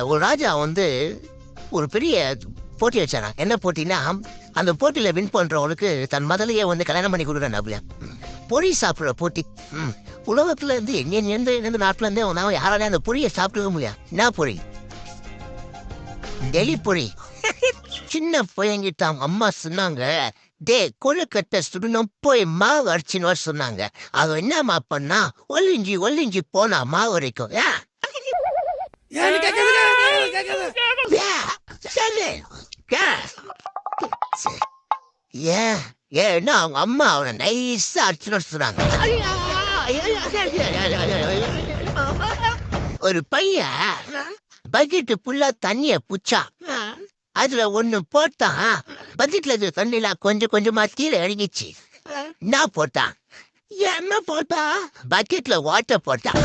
ஒரு ராஜா வந்து ஒரு பெரிய போட்டி வச்சாரா. என்ன போட்டின்னா, அந்த போட்டியில வின் பண்றவங்களுக்கு தன் மதலையே வந்து கல்யாணம் பண்ணி கொடுக்குறான் அப்படியா. பொறி சாப்பிடுற போட்டி. உலகத்துல இருந்து எந்த நாட்டுல இருந்தே வந்தாலும் யாராலையும் அந்த பொரியை சாப்பிடவே முடியாது. என்ன பொறி? டெல்லி பொறி. சின்ன பையன்கிட்ட அவங்க அம்மா சொன்னாங்க, டே கொழுக்கட்டை சுடணும் போய் மாவு அரைச்சின்னு வர சொன்னாங்க. அவன் என்னம்மா பண்ணா, ஒளிஞ்சி ஒளிஞ்சி போனா மாவு வரைக்கும். ஏன்னா அவங்க அம்மா அவனை நைஸா அடிச்சுன்னு சொன்னாங்க. ஒரு பையன் பக்கெட்டு ஃபுல்லா தண்ணிய புச்சான். அதுல ஒண்ணு போட்டான். பக்கெட்ல இருக்க தண்ணிலாம் கொஞ்சம் கொஞ்சமா கீழே இறங்கிச்சு. என்ன போட்டான்? என்ன போட்டா? பக்கெட்ல வாட்டர் போட்டான்.